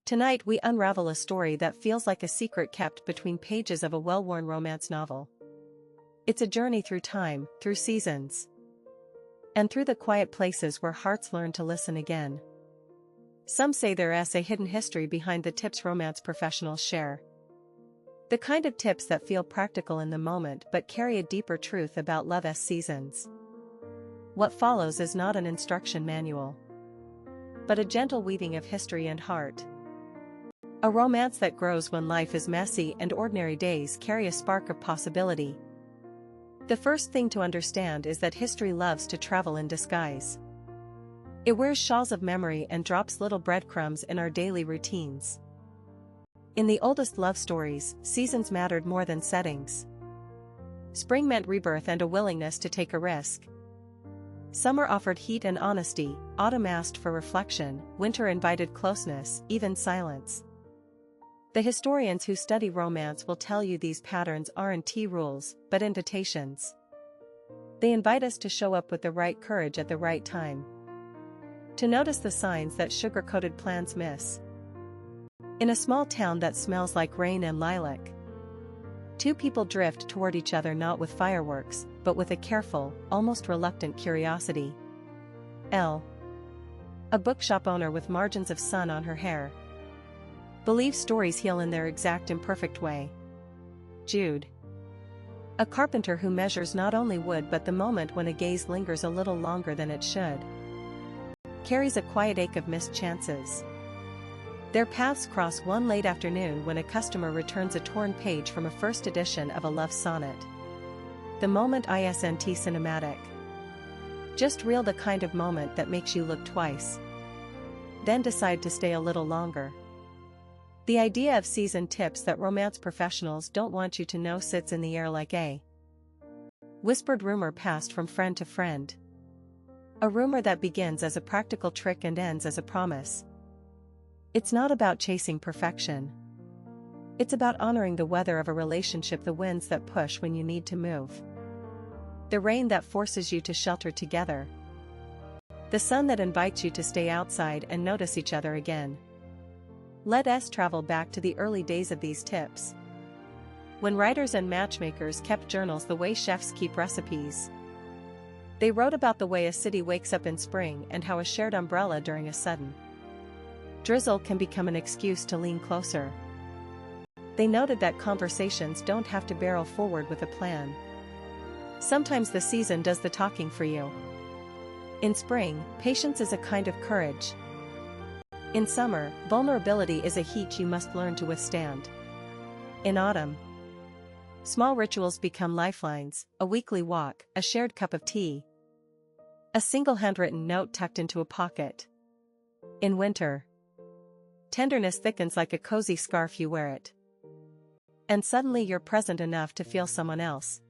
Tonight we unravel a story that feels like a secret kept between pages of a well-worn romance novel. It's a journey through time, through seasons, and through the quiet places where hearts learn to listen again. Some say there's a hidden history behind the tips romance professionals share. The kind of tips that feel practical in the moment but carry a deeper truth about love's seasons. What follows is not an instruction manual, but a gentle weaving of history and heart. A romance that grows when life is messy and ordinary days carry a spark of possibility. The first thing to understand is that history loves to travel in disguise. It wears shawls of memory and drops little breadcrumbs in our daily routines. In the oldest love stories, seasons mattered more than settings. Spring meant rebirth and a willingness to take a risk. Summer offered heat and honesty, autumn asked for reflection, winter invited closeness, even silence. The historians who study romance will tell you these patterns aren't rules, but invitations. They invite us to show up with the right courage at the right time. To notice the signs that sugar-coated plans miss. In a small town that smells like rain and lilac, two people drift toward each other not with fireworks, but with a careful, almost reluctant curiosity. L. A bookshop owner with margins of sun on her hair. Believes stories heal in their exact imperfect way. Jude. A carpenter who measures not only wood but the moment when a gaze lingers a little longer than it should. Carries a quiet ache of missed chances. Their paths cross one late afternoon when a customer returns a torn page from a first edition of a love sonnet. The moment isn't cinematic. Just real, the kind of moment that makes you look twice. Then decide to stay a little longer. The idea of season tips that romance professionals don't want you to know sits in the air like a whispered rumor passed from friend to friend. A rumor that begins as a practical trick and ends as a promise. It's not about chasing perfection. It's about honoring the weather of a relationship, the winds that push when you need to move. The rain that forces you to shelter together. The sun that invites you to stay outside and notice each other again. Let us travel back to the early days of these tips. When writers and matchmakers kept journals the way chefs keep recipes. They wrote about the way a city wakes up in spring and how a shared umbrella during a sudden drizzle can become an excuse to lean closer. They noted that conversations don't have to barrel forward with a plan. Sometimes the season does the talking for you. In spring, patience is a kind of courage. In summer, vulnerability is a heat you must learn to withstand. In autumn, small rituals become lifelines, a weekly walk, a shared cup of tea, a single handwritten note tucked into a pocket. In winter, tenderness thickens like a cozy scarf you wear it. And suddenly you're present enough to feel someone else.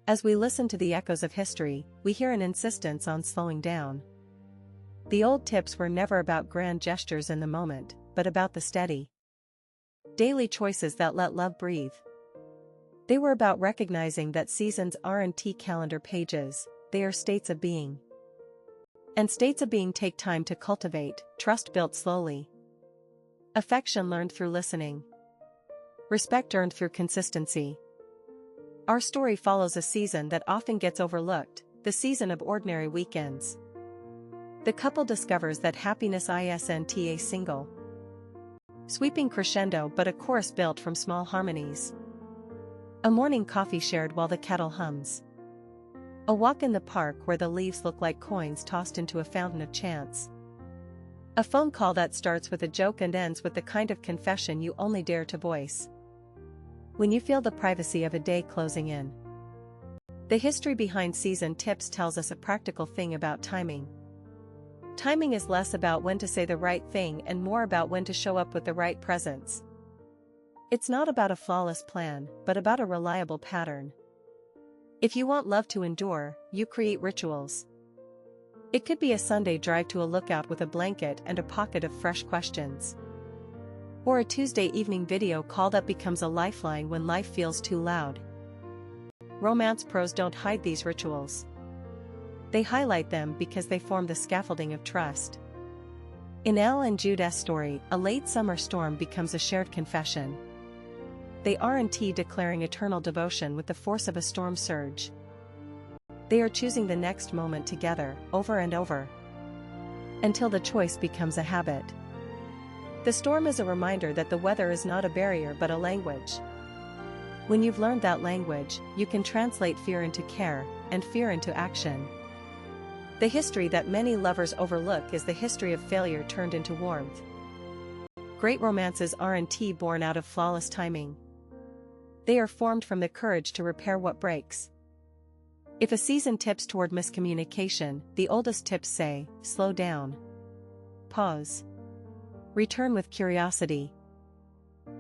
As we listen to the echoes of history, we hear an insistence on slowing down. The old tips were never about grand gestures in the moment, but about the steady, daily choices that let love breathe. They were about recognizing that seasons aren't calendar pages, they are states of being. And states of being take time to cultivate, trust built slowly. Affection learned through listening. Respect earned through consistency. Our story follows a season that often gets overlooked, the season of ordinary weekends. The couple discovers that happiness isn't a single, sweeping crescendo but a chorus built from small harmonies. A morning coffee shared while the kettle hums. A walk in the park where the leaves look like coins tossed into a fountain of chance. A phone call that starts with a joke and ends with the kind of confession you only dare to voice when you feel the privacy of a day closing in. The history behind season tips tells us a practical thing about timing. Timing is less about when to say the right thing and more about when to show up with the right presence. It's not about a flawless plan, but about a reliable pattern. If you want love to endure, you create rituals. It could be a Sunday drive to a lookout with a blanket and a pocket of fresh questions. Or a Tuesday evening video call that becomes a lifeline when life feels too loud. Romance pros don't hide these rituals. They highlight them because they form the scaffolding of trust. In Elle and Jude's story, a late summer storm becomes a shared confession. They aren't declaring eternal devotion with the force of a storm surge. They are choosing the next moment together, over and over, until the choice becomes a habit. The storm is a reminder that the weather is not a barrier but a language. When you've learned that language, you can translate fear into care, and fear into action. The history that many lovers overlook is the history of failure turned into warmth. Great romances aren't born out of flawless timing. They are formed from the courage to repair what breaks. If a season tips toward miscommunication, the oldest tips say, slow down. Pause. Return with curiosity.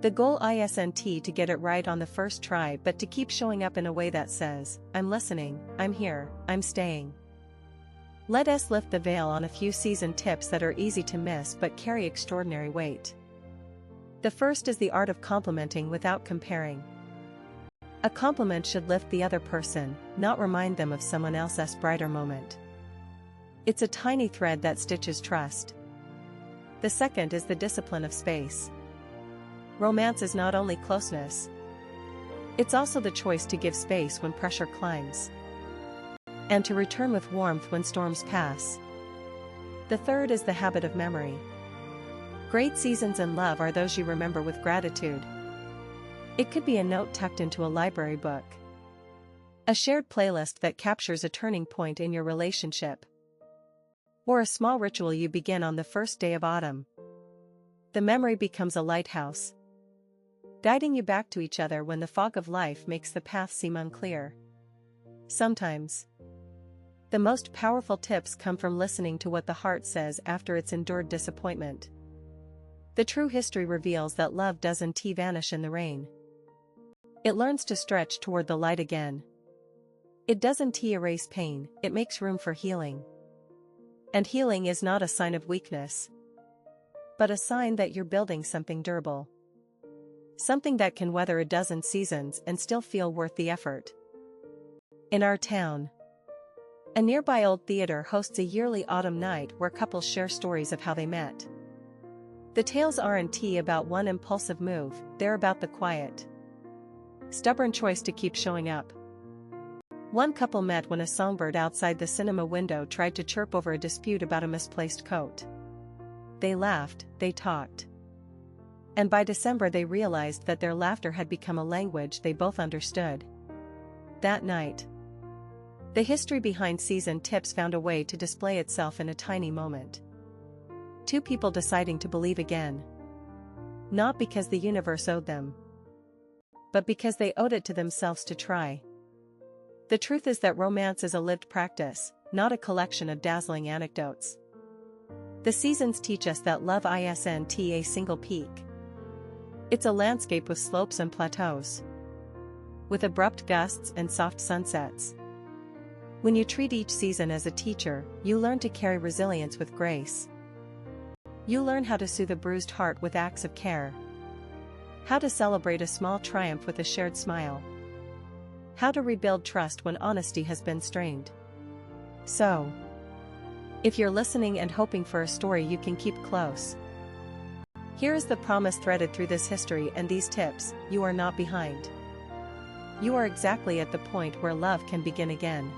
The goal isn't to get it right on the first try but to keep showing up in a way that says, I'm listening, I'm here, I'm staying. Let us lift the veil on a few season tips that are easy to miss but carry extraordinary weight. The first is the art of complimenting without comparing. A compliment should lift the other person, not remind them of someone else's brighter moment. It's a tiny thread that stitches trust. The second is the discipline of space. Romance is not only closeness. It's also the choice to give space when pressure climbs, and to return with warmth when storms pass. The third is the habit of memory. Great seasons in love are those you remember with gratitude. It could be a note tucked into a library book, a shared playlist that captures a turning point in your relationship, or a small ritual you begin on the first day of autumn. The memory becomes a lighthouse, guiding you back to each other when the fog of life makes the path seem unclear. Sometimes, the most powerful tips come from listening to what the heart says after it's endured disappointment. The true history reveals that love doesn't vanish in the rain. It learns to stretch toward the light again. It doesn't erase pain, it makes room for healing. And healing is not a sign of weakness, but a sign that you're building something durable. Something that can weather a dozen seasons and still feel worth the effort. In our town, a nearby old theater hosts a yearly autumn night where couples share stories of how they met. The tales aren't about one impulsive move, they're about the quiet, stubborn choice to keep showing up. One couple met when a songbird outside the cinema window tried to chirp over a dispute about a misplaced coat. They laughed, they talked. And by December they realized that their laughter had become a language they both understood. That night, the history behind season tips found a way to display itself in a tiny moment. Two people deciding to believe again. Not because the universe owed them, but because they owed it to themselves to try. The truth is that romance is a lived practice, not a collection of dazzling anecdotes. The seasons teach us that love isn't a single peak. It's a landscape with slopes and plateaus, with abrupt gusts and soft sunsets. When you treat each season as a teacher, you learn to carry resilience with grace. You learn how to soothe a bruised heart with acts of care, how to celebrate a small triumph with a shared smile, how to rebuild trust when honesty has been strained. So, if you're listening and hoping for a story you can keep close, here is the promise threaded through this history and these tips: you are not behind. You are exactly at the point where love can begin again,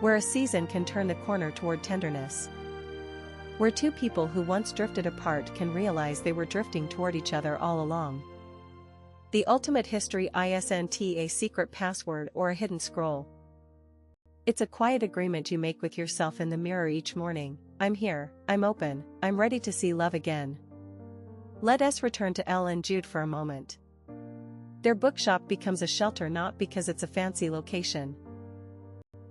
where a season can turn the corner toward tenderness, where two people who once drifted apart can realize they were drifting toward each other all along. The ultimate history isn't a secret password or a hidden scroll. It's a quiet agreement you make with yourself in the mirror each morning: I'm here, I'm open, I'm ready to see love again. Let us return to Elle and Jude for a moment. Their bookshop becomes a shelter not because it's a fancy location,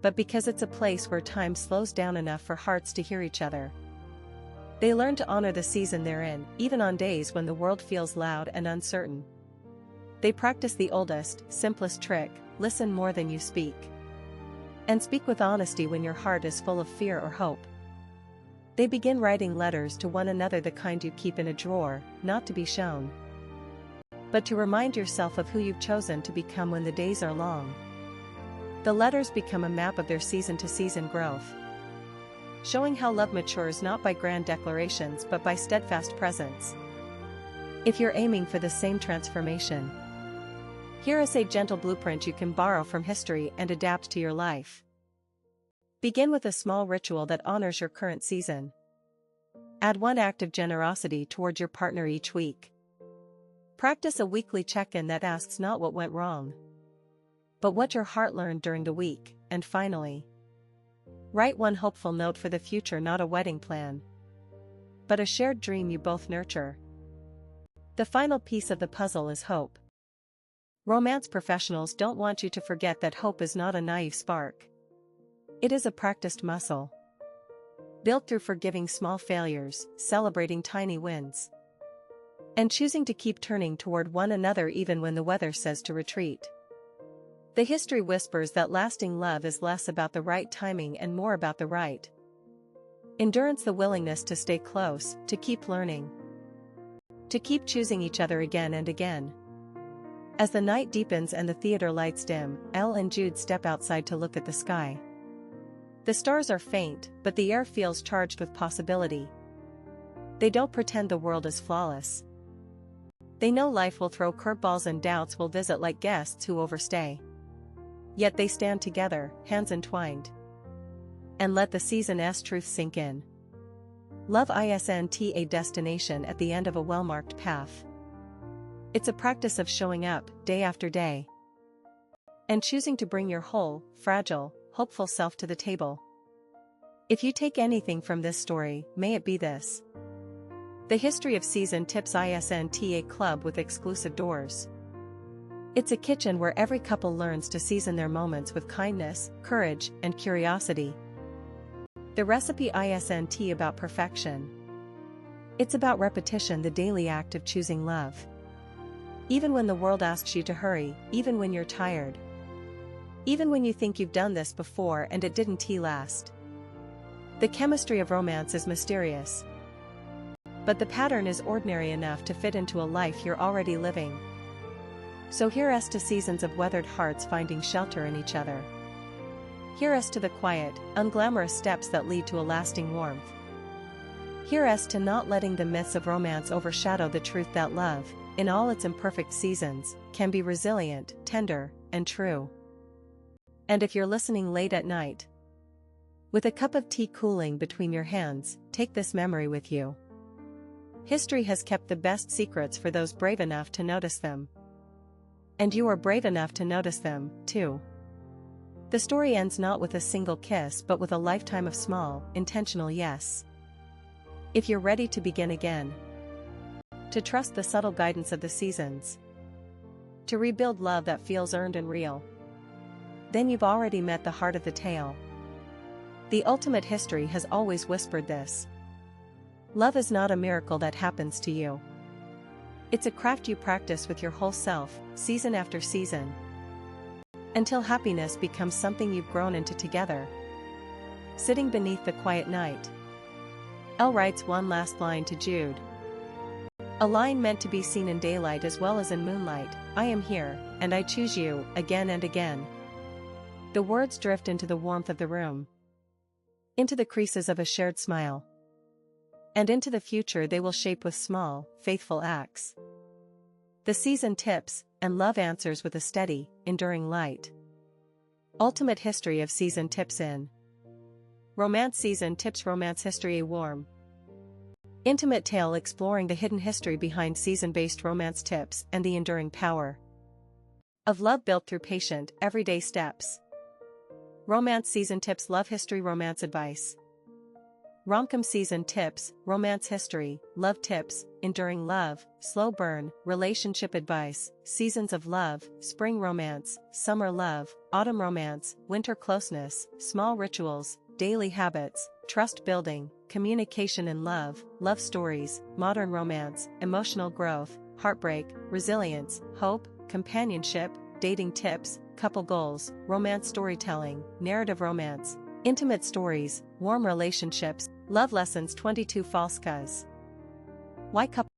but because it's a place where time slows down enough for hearts to hear each other. They learn to honor the season they're in, even on days when the world feels loud and uncertain. They practice the oldest, simplest trick: listen more than you speak. And speak with honesty when your heart is full of fear or hope. They begin writing letters to one another, the kind you keep in a drawer, not to be shown, but to remind yourself of who you've chosen to become when the days are long. The letters become a map of their season-to-season growth. showing how love matures not by grand declarations but by steadfast presence. If you're aiming for the same transformation, here is a gentle blueprint you can borrow from history and adapt to your life. Begin with a small ritual that honors your current season. Add one act of generosity toward your partner each week. Practice a weekly check-in that asks not what went wrong, but what your heart learned during the week. And finally, write one hopeful note for the future, not a wedding plan, but a shared dream you both nurture. The final piece of the puzzle is hope. Romance professionals don't want you to forget that hope is not a naive spark. It is a practiced muscle, built through forgiving small failures, celebrating tiny wins, and choosing to keep turning toward one another even when the weather says to retreat. The history whispers that lasting love is less about the right timing and more about the right endurance, the willingness to stay close, to keep learning, to keep choosing each other again and again. As the night deepens and the theater lights dim, Elle and Jude step outside to look at the sky. The stars are faint, but the air feels charged with possibility. They don't pretend the world is flawless. They know life will throw curveballs and doubts will visit like guests who overstay. Yet they stand together, hands entwined, and let the season's truth sink in. Love isn't a destination at the end of a well-marked path. It's a practice of showing up, day after day, and choosing to bring your whole, fragile, hopeful self to the table. If you take anything from this story, may it be this: the history of Season Tips isn't a club with exclusive doors. It's a kitchen where every couple learns to season their moments with kindness, courage, and curiosity. The recipe isn't about perfection. It's about repetition, the daily act of choosing love. Even when the world asks you to hurry, even when you're tired, even when you think you've done this before and it didn't last. The chemistry of romance is mysterious, but the pattern is ordinary enough to fit into a life you're already living. So here's to seasons of weathered hearts finding shelter in each other. Here's to the quiet, unglamorous steps that lead to a lasting warmth. Here's to not letting the myths of romance overshadow the truth that love, in all its imperfect seasons, can be resilient, tender, and true. And if you're listening late at night, with a cup of tea cooling between your hands, take this memory with you. History has kept the best secrets for those brave enough to notice them. And you are brave enough to notice them, too. The story ends not with a single kiss but with a lifetime of small, intentional yes. If you're ready to begin again, to trust the subtle guidance of the seasons, to rebuild love that feels earned and real, then you've already met the heart of the tale. The ultimate history has always whispered this: love is not a miracle that happens to you. It's a craft you practice with your whole self, season after season, until happiness becomes something you've grown into together. Sitting beneath the quiet night, Elle writes one last line to Jude. A line meant to be seen in daylight as well as in moonlight: I am here, and I choose you, again and again. The words drift into the warmth of the room, into the creases of a shared smile, and into the future they will shape with small, faithful acts. The season tips, and love answers with a steady, enduring light. Ultimate history of season tips in Romance Season Tips. Romance history: a warm, intimate tale exploring the hidden history behind season-based romance tips and the enduring power of love built through patient, everyday steps. Romance Season Tips. Love history, romance advice. Romcom Season Tips, romance history, love tips, enduring love, slow burn, relationship advice, seasons of love, spring romance, summer love, autumn romance, winter closeness, small rituals, daily habits, trust building, communication in love, love stories, modern romance, emotional growth, heartbreak, resilience, hope, companionship, dating tips, couple goals, romance storytelling, narrative romance, intimate stories, warm relationships, love lessons. 22 False cuz. Why couple